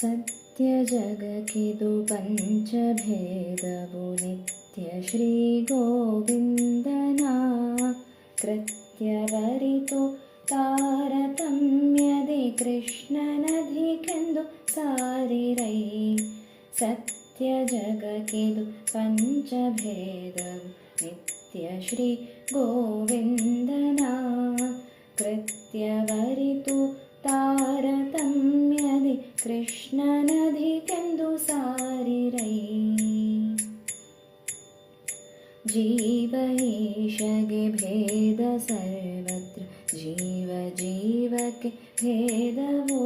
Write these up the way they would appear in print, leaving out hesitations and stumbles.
ಸತ್ಯ ಜಗಕ್ಕಿದು ಪಂಚಭೇದವು ನಿತ್ಯ ಶ್ರೀ ಗೋವಿಂದನ ಕೃತ್ಯವರಿತು ತಾರತಮ್ಯದಿ ಕೃಷ್ಣನಧಿಕೆಂದು ಸಾರಿರೈ. ಸತ್ಯ ಜಗಕ್ಕಿದು ಪಂಚಭೇದವು ನಿತ್ಯ ಶ್ರೀ ಗೋವಿಂದನ ಕೃತ್ಯವರಿತು ತಾರತಮ್ಯದಿ ಕೃಷ್ಣನಧಿಕೆಂದು ಸಾರಿರೈ. ಜೀವ ಈಶಗೆ ಭೇದ ಸರ್ವತ್ರ ಜೀವ ಜೀವಕ್ಕೆ ಭೇದವೋ.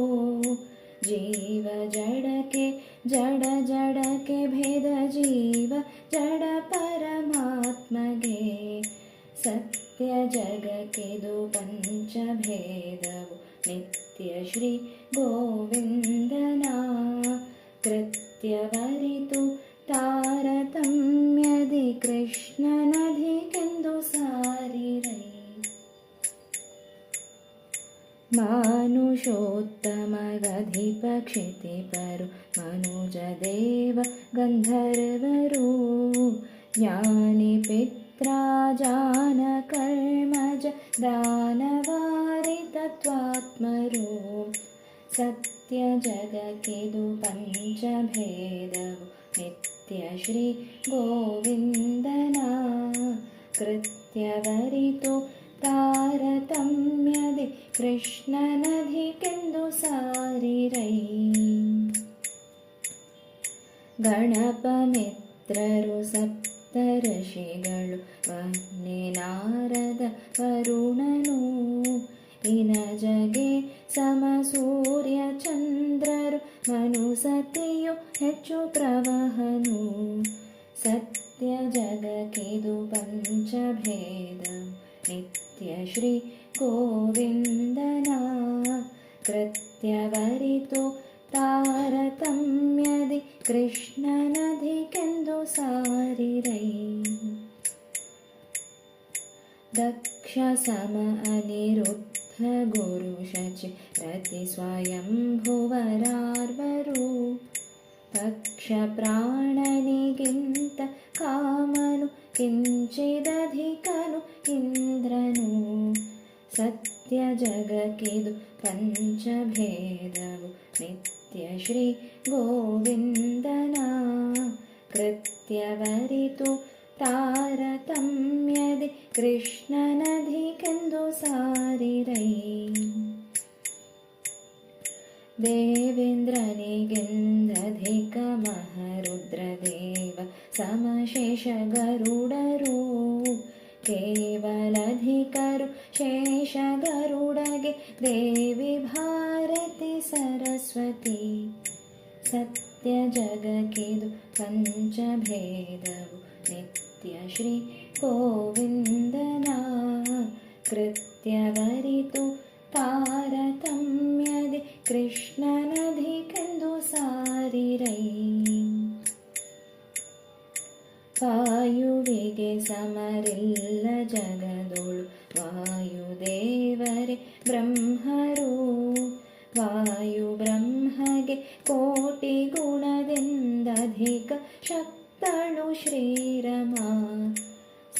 ಜೀವ ಜಡಕ್ಕೆ ಜಡ ಜಡಕ್ಕೆ ಭೇದ ಜೀವ ಜಡ ಪರಮಾತ್ಮಗೆ. ಸತ್ಯ ಜಗಕ್ಕಿದು ಪಂಚಭೇದವು ನಿತ್ಯ ಶ್ರೀ ಗೋವಿಂದನ ಕೃತ್ಯವರಿತು ತಾರತಮ್ಯದಿ ಕೃಷ್ಣನಧಿಕೆಂದು ಸಾರಿರೈ. ಮಾನುಷೋತ್ತಮಗಧಿಪ ಕ್ಷಿತಿಪರು ಮನುಜ ದೇವ ಗಂಧರ್ವರು ಜ್ಞಾನಿ ಪಿತ್ರಾಜಾನ ಕರ್ಮಜ ದಾನವಾರಿ ತತ್ವಾತ್ಮರು. ಸತ್ಯ ಜಗಕ್ಕಿದು ಪಂಚಭೇದವು ನಿತ್ಯ ಶ್ರೀ ಗೋವಿಂದನ ಕೃತ್ಯವರಿತು ತಾರತಮ್ಯದಿ ಕೃಷ್ಣನಧಿಕೆಂದು ಸಾರಿರೈ. ಗಣಪ ಮಿತ್ರರು ಸಪ್ತರ್ಷಿಗಳು ವನ್ನಿ ನಾರದ ವರುಣನು ಇನಜಗೆ ಸಮ ಸೂರ್ಯ ಚಂದ್ರರು ಮನುಸತಿಯು ಹೆಚ್ಚು ಪ್ರವಹನು. ಸತ್ಯ ಜಗಕ್ಕಿದು ಪಂಚಭೇದ ನಿತ್ಯ ಶ್ರೀ ಗೋವಿಂದನ ಕೃತ್ಯವರಿತು ತಾರತಮ್ಯದಿ ಕೃಷ್ಣನಧಿಕೆಂದು ಸಾರಿರೈ. ದಕ್ಷ ಸಮ ಅನಿರುದ್ಧ ಗುರು ಶಚಿ ರತಿ ಸ್ವಯಂಭುವರಾರ್ವರು ಪಕ್ಷ ಪ್ರಾಣನಿಗಿಂತ ಕಾಮನು ಕಿಂಚಿದಧಿಕನು ಇಂದ್ರನು. ಸತ್ಯ ಜಗಕ್ಕಿದು ಪಂಚಭೇದವು ನಿತ್ಯ ಶ್ರೀ ಗೋವಿಂದನ ಕೃತ್ಯವರಿತು ತಾರತಮ್ಯದಿ ಕೃಷ್ಣನಧಿಕೆಂದು ಸಾರಿರೈ. ದೇವೇಂದ್ರನಿಗೆಂದಧಿಕ ಮಹರುದ್ರದೇವ ಸಮಶೇಷ ಗರುಡರು ಕೇವಲಧಿಕರು ಶೇಷ ಗರುಡಗೆ ದೇವಿ ಭಾರತಿ ಸರಸ್ವತಿ. ಸತ್ಯ ಜಗಕ್ಕಿದು ಪಂಚಭೇದವು ನಿತ್ಯ ಶ್ರೀ ಗೋವಿಂದನ ಕೃತ್ಯವರಿತು ತಾರತಮ್ಯದಿ ಕೃಷ್ಣನಧಿಕೆಂದು ಸಾರಿರೈ. ವಾಯುವಿಗೆ ಸಮರಿಲ್ಲ ಜಗದೊಳು ವಾಯುದೇವರೇ ಬ್ರಹ್ಮರು ವಾಯು ಬ್ರಹ್ಮಗೆ ಕೋಟಿ ಗುಣದಿಂದಧಿಕ ಶಕ್ತಳು ಶ್ರೀರಮ.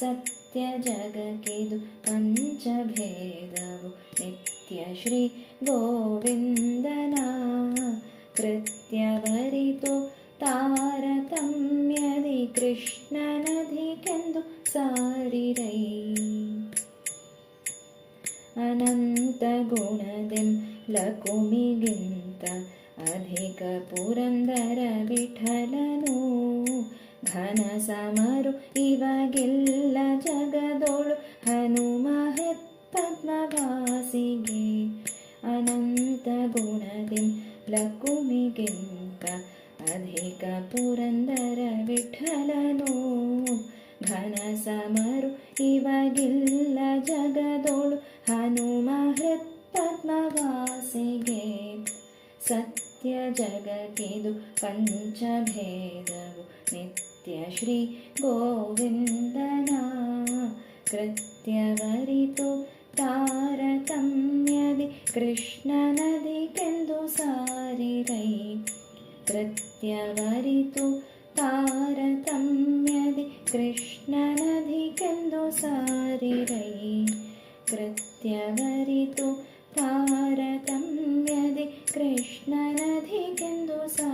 ಸತ್ಯ ಜಗಕ್ಕಿದು ಪಂಚಭೇದವು ನಿತ್ಯ ಶ್ರೀ ಗೋವಿಂದನ ಕೃತ್ಯವರಿತು ತಾರತಮ್ಯದಿ ಕೃಷ್ಣನಧಿಕೆಂದು ಸಾರಿರೈ. ಅನಂತ ಗುಣದೆಂ ಲಕುಮಿಗಿಂತ ಅಧಿಕ ಪುರಂದರ ವಿಠಲನು ಘನ ಸಮರು ಇವಗಿಲ್ಲ ಜಗದೊಳು ಹನುಮ ಪದ್ಮವಾಸಿಗೆ. ಅನಂತ ಗುಣದೆಂ ಲಕುಮಿಗಿಂತ ಅಧಿಕ ಪುರಂದರ ವಿಠಲನು ಘನ ಸಮರು ಇವಗಿಲ್ಲ ಜಗದೊಳು ಹನುಮ ಪದ್ಮವಾಸಿಗೆ. ಸತ್ಯ ಜಗಕ್ಕಿದು ಪಂಚಭೇದವು ನಿತ್ಯ ಶ್ರೀ ಗೋವಿಂದನ ಕೃತ್ಯವರಿತು ತಾರತಮ್ಯದಿ ಕೃಷ್ಣನಧಿಕೆಂದು ಸಾರಿರೈ. ಕೃತ್ಯವರಿತು ತಾರತಮ್ಯದಿ ಕೃಷ್ಣನಧಿಕೆಂದು ಸಾರಿರೈ. ಕೃತ್ಯವರಿತು ತಾರತಮ್ಯದಿ ಕೃಷ್ಣನಧಿಕೆಂದು ಸಾರಿರೈ.